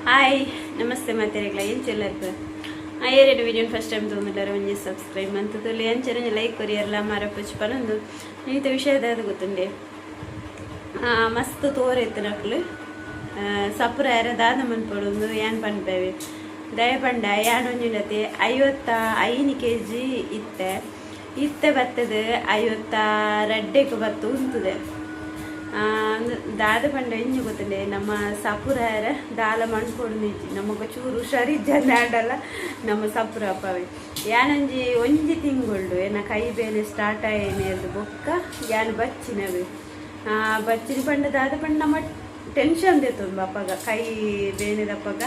hi ನಮಸ್ತೆ ಮಾತೆರೆಗ್ಲ ಎಂಚೆಲ್ಲರ್ಪು ಏರೆಡು ವಿಡಿಯೋನ first time ತೊಗೊಂಡಿಲ್ಲಾರ ಒಂಜಿ ಸಬ್ಸ್ಕ್ರೈಬ್ ಅಂತದಲ್ಲಿ ಎಂಚೆರ ಲೈಕ್ ಕೊರಿಯರ್ಲ ಮಾರ ಪುಚ್ಪನೊಂದು ಇಂಥ ವಿಷಯದ ಅದು ಗೊತ್ತುಂಡೆ ಮಸ್ತ್ ತೋರೆತ್ತು ನಕ್ಲು ಸಪುರ ಯಾರ ದಾದ ಮನ್ಪಡೊಂದು ಏನ್ ಪನ್ಪೇವೆ ದಯ ಪಂಡ ಯಾನೊಂಜಿಡತೆ 55 kg ಇತ್ತೆ ಬತ್ತದ 52 ಬತ್ತು ಉಂತದೆ ದಾದ ಪಂಡ ಇಂಜಿ ಗೊತ್ತಂಡೆ ನಮ್ಮ ಸಪುರ ದಾಲ ಮಣ್ಕೊಡು ನಮಗ ಚೂರು ಹುಷಾರಿದ್ದ ಆಡಲ್ಲ ನಮ್ಮ ಸಪುರ ಅಪ್ಪವೆ ಯಾನಂಜಿ ಒಂಜಿ ತಿಂಗಳು ಏನ ಕೈ ಬೇನೆ ಸ್ಟಾರ್ಟ್ ಆಯ್ತು ಬೊಕ್ಕ ಯಾನ್ ಬಚ್ಚಿನವೆ ಬಚ್ಚಿನ ಪಂಡ ದಾದ ಪಂಡ ನಮ್ಮ ಟೆನ್ಷನ್ ದೇತು ಅಪ್ಪಗ ಕೈ ಬೇನೆದಪ್ಪಗ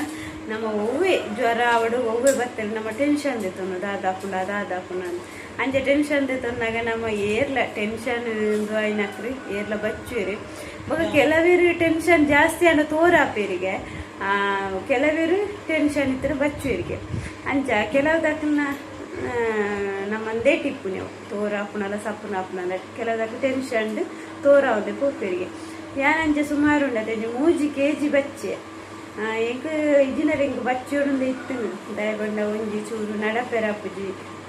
ನಮ್ಮ ಒವ್ವೆ ಜ್ವರ ಅವಡು ಒವ್ವೆ ಬರ್ತೇವೆ ನಮ್ಮ ಟೆನ್ಷನ್ ದೇತು ದಾದ ಹಾಕೊಂಡ ಅಂಚೆ ಟೆನ್ಷನ್ ದೇತಂದಾಗ ನಮ್ಮ ಏರ್ಲ ಟೆನ್ಷನ್ ಐನಕ್ರಿ ಏರ್ಲ ಬಚ್ಚುರಿ ಬೊಕ ಕೆಲವೇರು ಟೆನ್ಷನ್ ಜಾಸ್ತಿ ಅನ್ನೋ ತೋರಾಪೇರಿಗೆ ಕೆಲವೇರು ಟೆನ್ಷನ್ ಇದ್ರೆ ಬಚ್ಚುವರಿಗೆ ಅಂಚ ಕೆಲವುದಕ್ಕನ್ನ ನಮ್ಮಂದೇ ಟಿಪ್ಪು ನೀವು ತೋರಾಪುನಲ್ಲ ಸಪ್ಪುನ ಆಪುನಲ್ಲ ಕೆಲವುದಕ್ಕೆ ಟೆನ್ಷನ್ ತೋರಾವದೆ ಪೋಪೇರಿಗೆ ಯಾನಂಚೆ ಸುಮಾರು ಉಂಡದೆ 3 kg ಬಚ್ಚೆ ಎಂಕ್ ಇಂಜಿನಿಯರಿಂಗ್ ಬಚ್ಚೋಡು ಇತ್ತು ದಯಬಂಡ ಒಂಜಿ ಚೂರು ನಡಪೆರಪ್ಪುಜಿ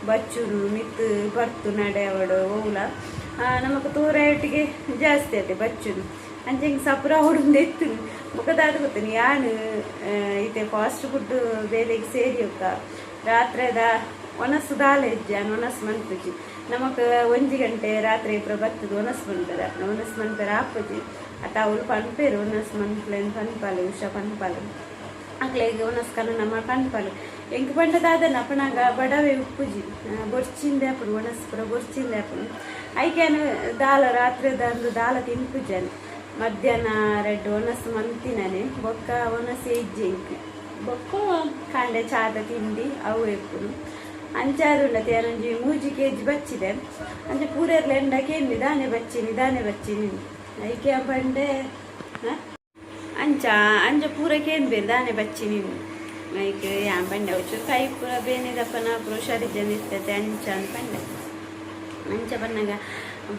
ಬಚ್ಚುಡು ಮಿತ್ತು ಬರ್ತು ನಡೆ ಅವಡು ಓಲ ನಮಕ್ ತೋರಾಯೊಟ್ಟಿಗೆ ಜಾಸ್ತಿ ಆಯ್ತು ಬಚ್ಚುಡು ಅಂಚೆ ಹಿಂಗೆ ಸಪುರ ಹೊಡೊಂದು ಎತ್ತು ಮುಖದಾದ ಗೊತ್ತೇನೆ ಯಾನು ಇದೆ ಫಾಸ್ಟ್ ಫುಡ್ ಬೇಲೆಗೆ ಸೇರಿ ಹೋಗ ರಾತ್ರಿದ ಒನಸು ದಾಲ ಹೆಜ್ಜೆ ಒನಸು ಮನ್ಪುಜಿ ನಮಕ್ 1 ಗಂಟೆ ರಾತ್ರಿ ಇಬ್ಬರ ಬರ್ತದ ಒನಸು ಮನ್ಪೆರ ಹಾಪುಜಿ ಅತ್ತ ಅವಳು ಪನ್ಪೇರು ಒನಸು ಮನ್ಪಲೇನು ಪನ್ಪಾಲು ಉಷಾ ಪನ್ಪಾಲು ಅಕ್ಲೆಗೆ ಒನಸು ಕನ ನಮ್ಮ ಪನ್ಪಾಲು ಎಂಕ್ ಪಂಡದಾದನ ಅಪ್ಪನಾಗ ಬಡವೆ ಉಪ್ಪುಜಿ ಬೊರ್ಚಿಂದೆ ಅಪ್ಪಡು ಒಣಸ್ ಪುರ ಬೊರ್ಚಿಂದೆ ಅಪ್ಪನು ಐಕ್ಯಾನು ದಾಲ ರಾತ್ರಿದ ಅಂದು ದಾಲ ತಿನ್ಪುಜಾನೆ ಮಧ್ಯಾಹ್ನ 2 ಒಣಸು ಮಂತಿನಾನೆ ಬೊಕ್ಕ ಒಣಸು ಹೆಜ್ಜೆ ಇಂಕ್ ಬೊಕ್ಕ ಕಾಂಡೆ ಚಾದ ತಿಂಡಿ ಅವು ಎಪ್ಪುನು ಅಂಚಾರುಂಡತೆ ಏನೊಂಜಿ 3 kg ಬಚ್ಚಿದೆ ಅಂಚೆ ಪೂರೆರ್ಲ ಎಂಡಕ್ಕೆ ನಿಧಾನೆ ಬಚ್ಚಿನಿ ಐಕೆ ಪಂಡೆ ಅಂಚ ಪೂರಕ್ಕೆ ಏನು ಬೇರೆ ದಾನೆ ಬಚ್ಚಿನಿ ಐಕೆ ಯಾನ್ ಪಂಡೆ ಅವಚೂರು ಕೈ ಪೂರ ಬೇನೆದಪ್ಪನ ಪುರ ಹುಷಾರಿದ್ದ ಇರ್ತೈತೆ ಅಂಚ ಪಂಡೆ ಅಂಚ ಬನ್ನಾಗ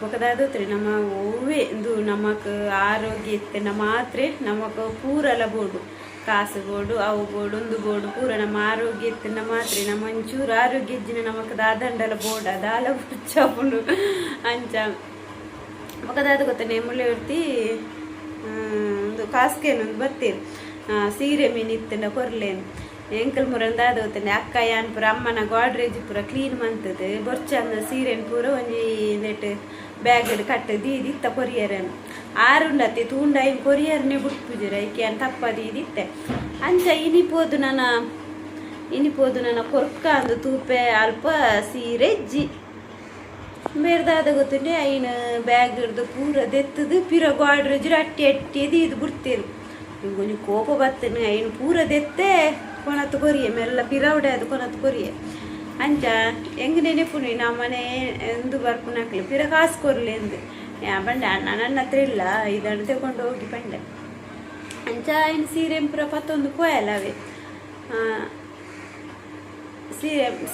ಬೊಕದಾದೋತ್ರಿ ನಮ್ಮ ಒವ್ವೆ ಇಂದು ನಮಕ್ ಆರೋಗ್ಯ ಇತ್ತೆ ಮಾತ್ರ ನಮಕ್ ಪೂರಲ ಬೋಡು ಕಾಸು ಬೋಡು ಅವು ಬೋಡು ಒಂದು ಬೋಡು ಪೂರ ನಮ್ಮ ಆರೋಗ್ಯ ಇತ್ತಿನ ಮಾತ್ರ ನಮ್ಮ ಒಂಚೂರು ಆರೋಗ್ಯ ಇಜ್ಜಿನ ನಮಕ್ ದಾದಂಡಲ ಬೋಡ ದಾಲ ಬುಚ್ಚಪುಂಡು ಅಂಚ ಬೊಕದಾದ ಗೊತ್ತನೆ ಮುಳ್ಳೆ ಹೊರ್ತಿ ಒಂದು ಕಾಸ್ಕೇನೊಂದು ಬತ್ತೀರಿ ಸೀರೆ ಮೀನು ಇತ್ತಂಡ ಕೊರ್ಲೇನು ಎಂಕಲ್ ಮುರಂದಾದ ಹೋಗ್ತಾನೆ ಅಕ್ಕ ಯಾನ್ ಪೂರ ಅಮ್ಮನ ಗಾಡ್ರೇಜ್ ಪೂರ ಕ್ಲೀನ್ ಮಂತದ್ದು ಬೊರ್ಚಂದ ಸೀರೆನ್ ಪೂರ ಒಂಜಿ ನೆಟ್ ಬ್ಯಾಗ್ ಕಟ್ಟದು ಇದಿತ್ತ ಕೊರಿಯರನ್ನು ಆರುಂಡತ್ತೆ ತೂಂಡ ಇನ್ ಕೊರಿಯರ್ನೇ ಬಿಟ್ಪುಜರ ಐಕೆ ಅನ್ ತಪ್ಪದು ಇದಿತ್ತೆ ಅಂಚ ಇನಿಪೋದು ನನ್ನ ಕೊರ್ಕ ಅಂದು ತೂಪೆ ಅಲ್ಪ ಸೀರೆ ಜಿ ಬೇರ್ದಾದ ಗೊತ್ತುಂಡೆ ಐನ್ ಬ್ಯಾಗ್ ಹಿಡ್ದು ಪೂರ ದೆತ್ತದು ಪಿರ ಗಾಡ್ರೇಜ್ ಅಟ್ಟಿ ಇದು ಬಿಡ್ತೇರು ಹಿಂಗೊಂದು ಕೋಪ ಬರ್ತೇನೆ ಐನು ಪೂರ ದೆತ್ತೆ ಕೊನತ್ತು ಕೊರಿಯೆ ಮೆಲ್ಲ ಪಿರವಡೆ ಅದು ಕೊನತ್ತು ಕೊರಿಯೆ ಅಂಚ ಹೆಂಗೆ ನೆನಪುನಿ ನಮ್ಮನೆ ಎಂದು ಬರ್ಪುನಾಕ್ಲಿ ಪಿರ ಕಾಸು ಕೊರ್ಲಿ ಎಂದು ಬಂಡೆ ಅಣ್ಣ ನನ್ನ ಹತ್ರ ಇಲ್ಲ ಇದನ್ನು ತಗೊಂಡು ಹೋಗಿ ಬಂಡೆ ಅಂಚ ಇನ್ನು ಸೀರೆ ಪುರ 11 ಕೋಯಲ್ಲ ಅವೇ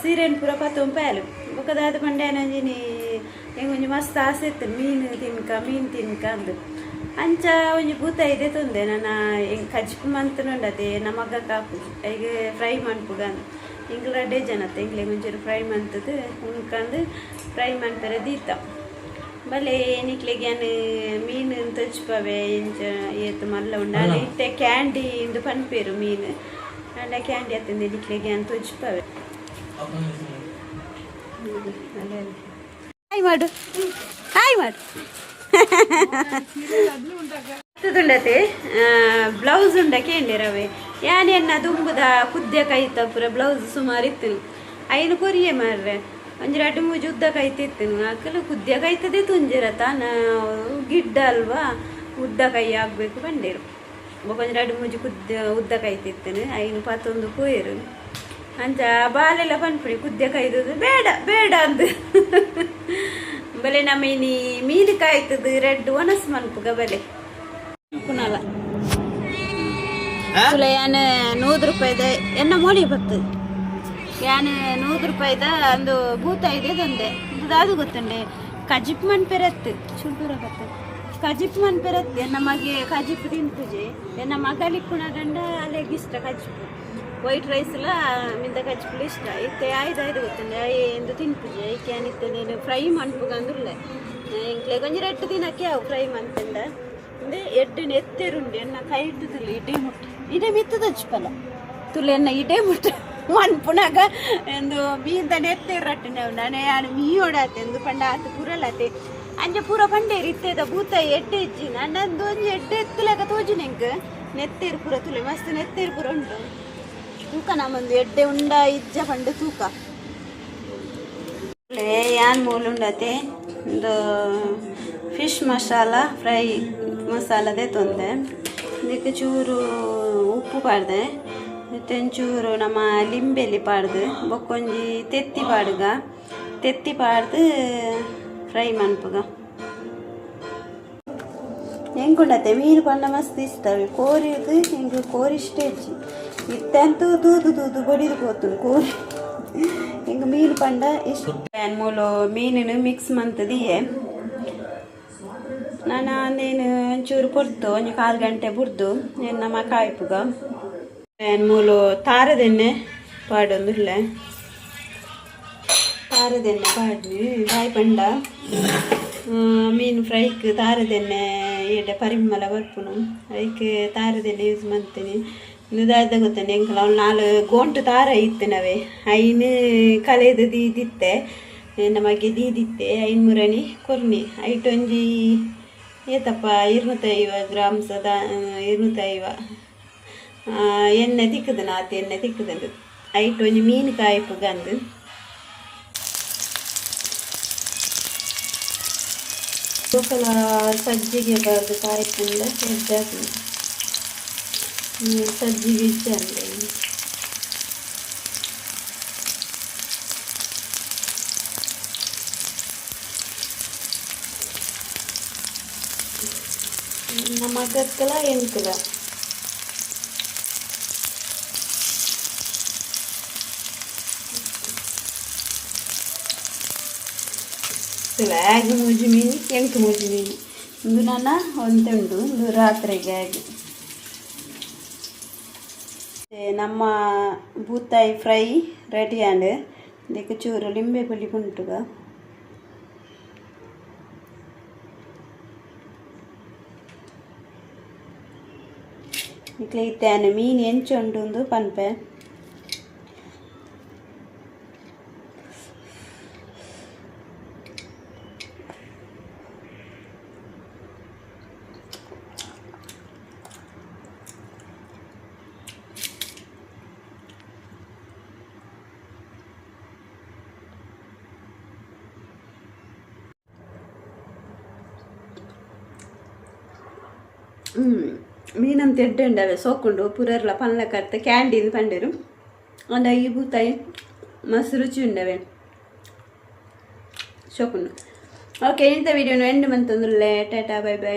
ಸೀರೆನ್ ಪೂರ 11 ಪಾಯಲು ಬೊಕದಾದ ಪಂಡೆ ನಂಜಿನಿ ಹೆಂಗೊಂಜಿ ಮಸ್ತ್ ಆಸೆ ಇತ್ತು ಮೀನು ತಿನ್ಕ ಅಂದು ಅಂಚ ಒಂಜಿ ಭೂತ ಇದೆ ತೊಂದೆ ನನ್ನ ಹೆಂಗೆ ಕಜ್ಪು ಮಂತನುಂಡದೆ ನಮಗ ಕಾಪು ಈಗ ಫ್ರೈ ಮನ್ಪುಗ ಅಂದು ಹಿಂಗ್ಲ ಡೇಜನತ್ತೆ ಹಿಂಗ್ಲೆ ಮುಂಚೂರು ಫ್ರೈ ಮಂತದ್ದು ಉಣ್ಕಂದು ಫ್ರೈ ಮನ್ಪೆರ ದೀತ ಬಲೆ ನಿಕ್ಲೆಗೆ ಮೀನು ತೊಚ್ಪವೆ ಇಂಚ ಏತು ಮಲ್ಲ ಉಂಡ ಅಲ್ಲಿ ಇತ್ತೆ ಕ್ಯಾಂಡಿ ಇಂದು ಪನ್ಪೇರು ಮೀನು ಅಂಡ ಕ್ಯಾಂಡಿ ಅತ್ತಂದೆ ನಿಕ್ಲೆಗೆ ಅನ್ ತೊಚ್ಪವೆ ಹಾಯ್ ಮಾಡು ಉಂಡತೆ ಬ್ಲೌಸ್ ಉಂಡಕ್ಕೆ ರವೆ ಯಾನೆನ್ನ ದುಂಬುದ ಕುದ್ಯ ಕೈತ ಪೂರ ಬ್ಲೌಸ್ ಸುಮಾರು ಇತ್ತು ಐನು ಕೊರಿಯೆ ಮಾರ್ರೆ ಒಂಜಿ 2-3 ಉದ್ದ ಕೈತಿತ್ತು ಅಕ್ಕಲು ಕುದ್ಯ ಕೈತದೆ ತುಂಜಿರ ತಾನ ಗಿಡ್ಡ ಅಲ್ವಾ ಉದ್ದ ಕೈ ಆಗ್ಬೇಕು ಬಂಡೇರು ಒಂಜಿ 2-3 ಉದ್ದ ಕೈತಿತ್ತೇನೆ ಐನು 11 ಕೋಯರು ಅಂಚ ಬಾಲೆಲ್ಲ ಪನ್ಪುಡಿ ಕುದ್ಯ ಕೈದದು ಬೇಡ ಅಂದ ಬಲೆ ನಮ್ಮ ಮೀನು ಕಾಯ್ತದ 2 ಒನಸ್ ಮನ್ಪುಗ ಬಲೆ ಪುನಲ ಯಾನ್ 100 ರೂಪಾಯಿದ ಎನ್ನ ಮೋಡಿ ಬರ್ತದೆ ಯಾನ್ 100 ರೂಪಾಯಿದ ಒಂದು ಭೂತ ಇದೆ ತಂದೆ ಅದು ಗೊತ್ತುಂಡೆ ಕಜಿಪ್ ಮನ್ಪೆರತ್ತು ಚುಡ್ಡೂರ ಬರ್ತದೆ ಕಜಿಪ್ ಮನ್ಪೆರತ್ತೆ ನಮಗೆ ಕಜಿಪ್ ತಿಂತುಜೆ ಎನ್ನ ಮಗಲಿಕ್ಕುಣ ಗಂಡ ಅಲ್ಲಿಗೆ ಇಷ್ಟ ಕಜಿಪ್ಪು ವೈಟ್ ರೈಸ್ಲ ಮಿಂದ ಕಜಿಪ್ಪು ಇಷ್ಟ ಇತ್ತೆ ಆಯ್ದು ಗೊತ್ತಂಡೆ ಎಂದು ತಿಂತುಜೆ ಈಕೆ ಅನಿತ್ತೆ ನೀನು ಫ್ರೈ ಮನ್ಪುಗಂದುಲ್ಲ ಇಂಕ್ಲೆ ಕೊಂಚ 2 ದಿನಕ್ಕೆ ಅವು ಫ್ರೈ ಮನ್ಪೆಂದ ಅಂದ್ರೆ ಎಡ್ಡು ಎತ್ತೆರುಂಡೆ ಎನ್ನ ಕೈ ಇಟ್ಟದಿಲ್ಲ ಇಡೇ ಮುಟ್ಟ ಇಡೇ ಮಿತ್ತದ ಹಚ್ಪಲ್ಲ ತುಲೆ ಎನ್ನ ಇಡೇ ಮುಟ್ಟ ಮನ್ಪುನಾಗ ಎಂದು ಮೀಂದ ನೆತ್ತೆರಟ್ಟು ನಾನೇ ಯಾರು ಮೀ ಓಡಾತೆ ಎಂದು ಪಂಡ ಆತು ಪೂರಲ್ಲತೆ ಅಂಜ ಪೂರ ಪಂಡೇರಿ ಇತ್ತೇದ ಭೂತ ಎಡ್ಡೆ ಇಜ್ಜಿ ನನ್ನೊಂದು ಒಂಜಿ ಎಡ್ಡೆ ಎತ್ತಲಾಗ ತೋಜು ನೆಂಕ್ ನೆತ್ತೇರು ಪೂರ ತುಲೆ ಮಸ್ತ್ ನೆತ್ತೇರು ಪೂರ ಉಂಟು ತೂಕ ನಮ್ಮೊಂದು ಎಡ್ಡೆ ಉಂಡ ಇಜ್ಜ ಪಂಡ ತೂಕ ಯಾನ್ ಮೂಲುಂಡತೆ ಒಂದು ಫಿಶ್ ಮಸಾಲ ಫ್ರೈ ಮಸಾಲದೇ ತೊಂದೆ ಇದಕ್ಕೆ ಚೂರು ಉಪ್ಪು ಪಾಡ್ದೆ ತೆಂಚೂರು ನಮ್ಮ ಲಿಂಬೆಲಿ ಪಾಡ್ದು ಬೊಕ್ಕೊಂಜಿ ತೆತ್ತಿ ಪಾಡ್ದು ಫ್ರೈ ಮನ್ಪುಗ ಹೆಂಗುಂಡತೆ ಮೀನು ಪಂಡ ಮಸ್ತ್ ಇಷ್ಟವೆ ಕೋರಿದು ಹಿಂಗೆ ಕೋರಿ ಇಷ್ಟ ಹೆಚ್ಚಿ ಇತ್ತಂತೂ ದೂದು ಬಡಿದು ಹೋತು ಕೋರಿ ಹಿಂಗೆ ಮೀನು ಪಂಡ ಇಷ್ಟ ಮೂಲು ಮೀನು ಮಿಕ್ಸ್ ಮಂತದಿಯೇ ನಾನು ಅಂದೇನು ಒಂಚೂರು ಪೊರ್ತು ಒಂದು 1/4 ಗಂಟೆ ಬುಡ್ದು ನಮ್ಮ ಕಾಯ್ಪುಗ ಮೂಲು ತಾರದೆಣ್ಣೆ ಪಾಡೊಂದುಲ್ಲ ತಾರದೆಣ್ಣೆ ಪಾಡ್ನಿ ಕಾಯಿ ಪಂಡ ಮೀನು ಫ್ರೈಕ್ ತಾರದೆಣ್ಣೆ ಈಡ ಪರಿಮಳ ಬರ್ಪುನು ಅದಕ್ಕೆ ತಾರದೆಣ್ಣೆ ಯೂಸ್ ಮಾಡ್ತೀನಿ ಇದಾದ ಗೊತ್ತಾನೆ ಎಂಕಲ ಅವ್ನು 4 ಗೋಂಟು ತಾರ ಇತ್ತನವೆ ಐನು ಕಲೆದು ದೀದಿತ್ತೆ ನಮಗೆ ದೀದಿತ್ತೆ 500 ಕೊರ್ನಿ ಐಟೊಂಜಿ ಏತಪ್ಪ 250 ಗ್ರಾಮ್ಸ್ 250 ಎಣ್ಣೆ ತಿಕ್ಕದು ನಾತು ಎಣ್ಣೆ ತಿಕ್ಕದಂದು ಐಟೊಂಜಿ ಮೀನು ಕಾಯ್ಪು ಗಂದು ಸೋಕಲ ಸಜ್ಜಿಗೆ ಬರ್ದು ಕಾಯ್ಪುಂಡ ಹೆಜ್ಜಾಕು ಸಜ್ಜಿಗೆ ಇಷ್ಟ ಅಂದರೆ ನಮ್ಮ ಮಗಕ್ಕಲ ಎಂಕಲ ಆಗ ಮೂಜಿ ಮೀನು ಎಂಟು ಮೂಜಿ ಮೀನು ಒಂದು ನನ್ನ ಒಂದೇ ಉಂಡು ಒಂದು ರಾತ್ರಿಗೆ ಆಗಿ ನಮ್ಮ ಬೂತಾಯಿ ಫ್ರೈ ರೆಡಿ ಆಂಡ್ ಇದಕ್ಕೆ ಚೂರು ಲಿಂಬೆ ಪುಳಿ ಉಂಟುಗ ಇಟ್ಲ ಇತ್ತೇನೆ ಮೀನು ಎಂಚು ಉಂಡು ಪನ್ಪೆ ಮೀನಂತ ಎಡ್ಡೆ ಉಂಡವೆ ಸೋಕುಂಡು ಪುರರ್ಲ ಪನ್ಲ ಕರ್ತೆ ಕ್ಯಾಂಡೀನ್ ಪಂಡೇರು ಅಂಡ ಈ ಬೂತಾಯಿ ಮಸ್ತ್ ರುಚಿ ಉಂಡವೆ ಸೋಕುಂಡು ಓಕೆ ಇಂಥ ವಿಡಿಯೋನು ಎಂಡ್ ಮಂತಂದುಲ್ಲೆ ಟಾಟಾ ಬೈ ಬೈ